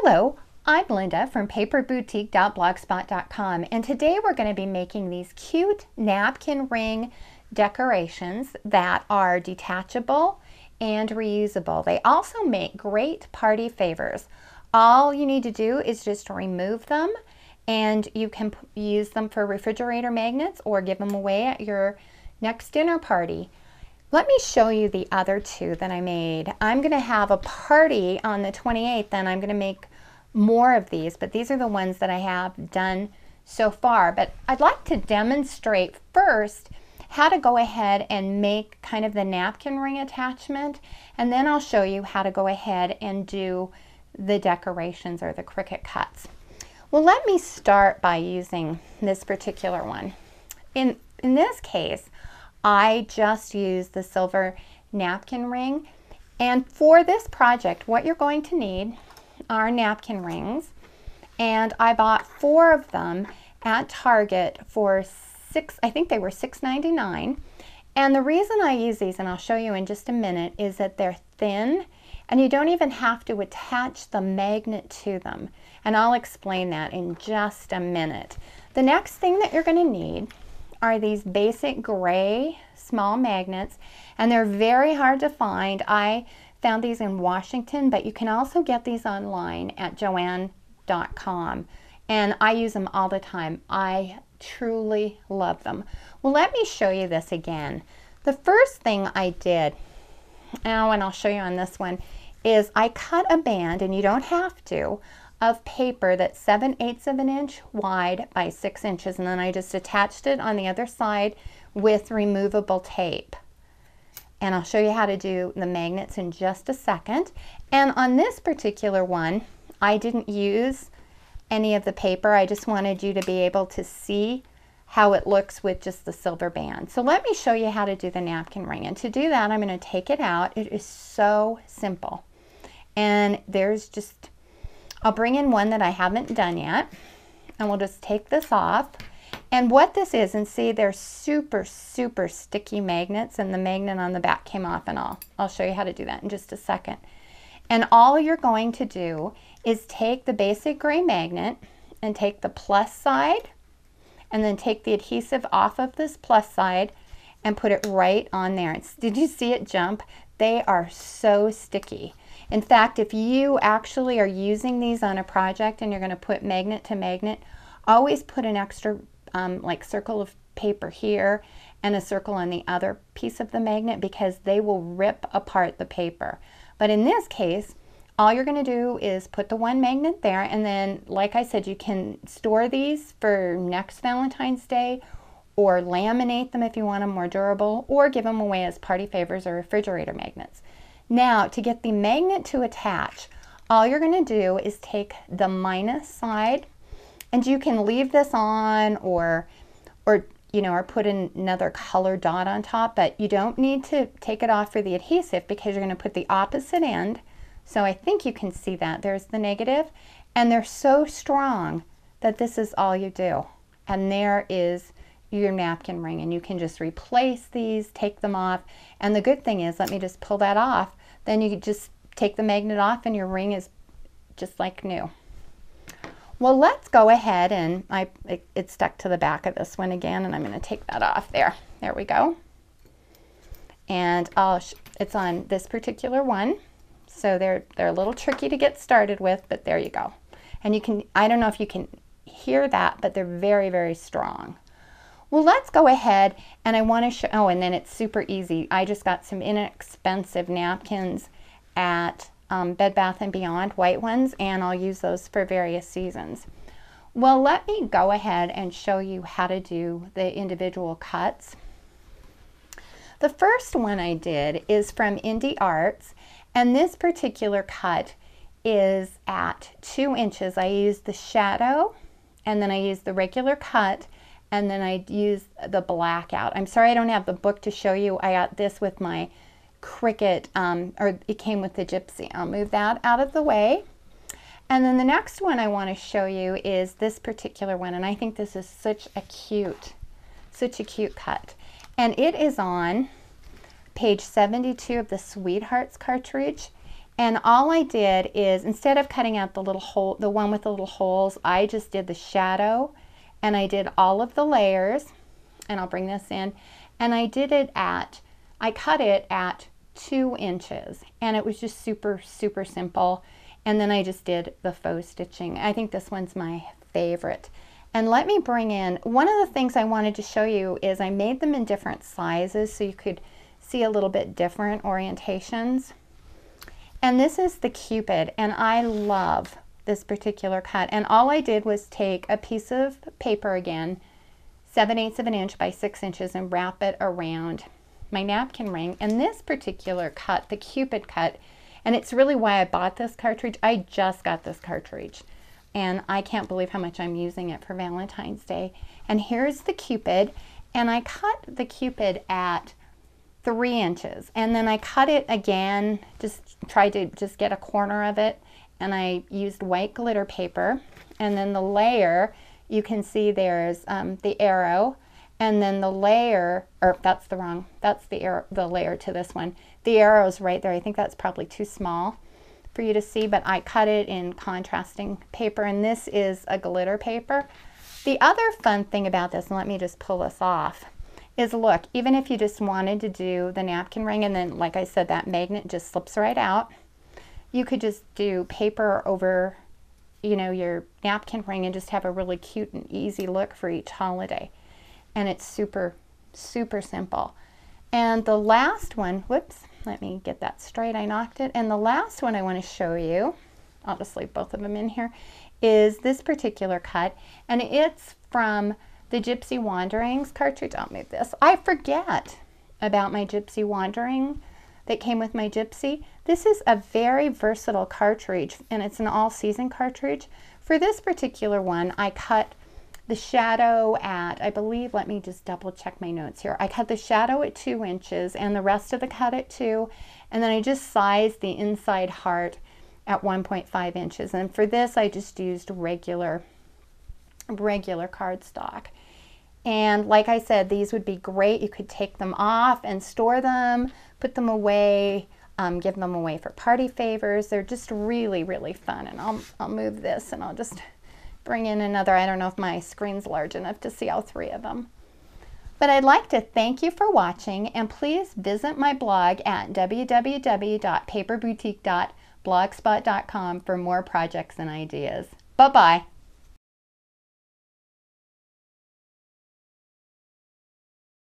Hello, I'm Linda from paperboutique.blogspot.com, and today we're going to be making these cute napkin ring decorations that are detachable and reusable. They also make great party favors. All you need to do is just remove them, and you can use them for refrigerator magnets or give them away at your next dinner party. Let me show you the other two that I made. I'm going to have a party on the 28th and I'm going to make more of these, but these are the ones that I have done so far. But I'd like to demonstrate first how to go ahead and make kind of the napkin ring attachment, and then I'll show you how to go ahead and do the decorations or the Cricut cuts. Well, let me start by using this particular one. In this case, I just used the silver napkin ring, and for this project what you're going to need are napkin rings, and I bought 4 of them at Target for I think they were $6.99. And the reason I use these, and I'll show you in just a minute, is that they're thin and you don't even have to attach the magnet to them, and I'll explain that in just a minute. The next thing that you're going to need are these basic gray small magnets, and they're very hard to find. I found these in Washington, but you can also get these online at joann.com, and I use them all the time. I truly love them. Well, let me show you this again. The first thing I did, and I'll show you on this one, is I cut a band, and you don't have to, of paper that's 7/8 of an inch wide by 6 inches, and then I just attached it on the other side with removable tape. And I'll show you how to do the magnets in just a second. And on this particular one, I didn't use any of the paper. I just wanted you to be able to see how it looks with just the silver band. So let me show you how to do the napkin ring. And to do that, I'm going to take it out. It is so simple. And there's just, I'll bring in one that I haven't done yet, and we'll just take this off. And what this is, and see, they're super sticky magnets, and the magnet on the back came off, and I'll show you how to do that in just a second. And all you're going to do is take the basic gray magnet and take the plus side, and then take the adhesive off of this plus side and put it right on there. Did you see it jump? They are so sticky. In fact, if you actually are using these on a project and you're going to put magnet to magnet, always put an extra like circle of paper here and a circle on the other piece of the magnet, because they will rip apart the paper. But in this case, all you're going to do is put the one magnet there, and then, like I said, you can store these for next Valentine's Day, or laminate them if you want them more durable, or give them away as party favors or refrigerator magnets. Now, to get the magnet to attach, all you're going to do is take the minus side, and you can leave this on or put another color dot on top, but you don't need to take it off for the adhesive, because you're going to put the opposite end. So I think you can see that. There's the negative, and they're so strong that this is all you do. And there is your napkin ring, and you can just replace these, take them off. And the good thing is, let me just pull that off, then you just take the magnet off and your ring is just like new. Well, let's go ahead, and it stuck to the back of this one again, and I'm going to take that off there. There we go. And it's on this particular one, so they're a little tricky to get started with, but there you go. And you can, I don't know if you can hear that, but they're very strong. Well, let's go ahead, and I want to show, oh, and then it's super easy. I just got some inexpensive napkins at Bed Bath & Beyond, white ones, and I'll use those for various seasons. Well, let me go ahead and show you how to do the individual cuts. The first one I did is from Indie Arts, and this particular cut is at 2 inches. I used the shadow, and then I used the regular cut, and then I used the blackout. I'm sorry I don't have the book to show you. I got this with my Cricut, or it came with the Gypsy. I'll move that out of the way. And then the next one I want to show you is this particular one, and I think this is such a cute cut. And it is on page 72 of the Sweethearts cartridge, And all I did is, instead of cutting out the little hole, the one with the little holes, I just did the shadow, and I did all of the layers, and I'll bring this in, and I cut it at 2 inches, and it was just super, super simple. And then I just did the faux stitching. I think this one's my favorite. And let me bring in, one of the things I wanted to show you is I made them in different sizes so you could see a little bit different orientations. And this is the Cupid, and I love this particular cut. And all I did was take a piece of paper again, 7/8 of an inch by 6 inches, and wrap it around my napkin ring. And this particular cut, the Cupid cut, and it's really why I bought this cartridge. I just got this cartridge, and I can't believe how much I'm using it for Valentine's Day. And here's the Cupid, and I cut the Cupid at 3 inches, and then I cut it again, just tried to just get a corner of it, and I used white glitter paper. And then the layer, you can see there's the arrow, and then the layer, or that's the layer to this one. The arrow's right there. I think that's probably too small for you to see, but I cut it in contrasting paper, and this is a glitter paper. The other fun thing about this, and let me just pull this off, is look, even if you just wanted to do the napkin ring, and then like I said, that magnet just slips right out, you could just do paper over, you know, your napkin ring and just have a really cute and easy look for each holiday. And it's super, super simple. And the last one, whoops, let me get that straight, I knocked it. And the last one I want to show you, I'll just leave both of them in here, is this particular cut, and it's from the Gypsy Wanderings cartridge. I'll move this. I forget about my Gypsy Wandering that came with my Gypsy. This is a very versatile cartridge, and it's an all-season cartridge. For this particular one, I cut the shadow at, I believe, let me just double check my notes here. I cut the shadow at 2 inches and the rest of the cut at 2, and then I just sized the inside heart at 1.5 inches. And for this, I just used regular cardstock. And like I said, these would be great. You could take them off and store them, put them away, give them away for party favors. They're just really, really fun. And I'll move this, and I'll just bring in another. I don't know if my screen's large enough to see all 3 of them. But I'd like to thank you for watching, and please visit my blog at www.paperboutique.blogspot.com for more projects and ideas. Bye-bye.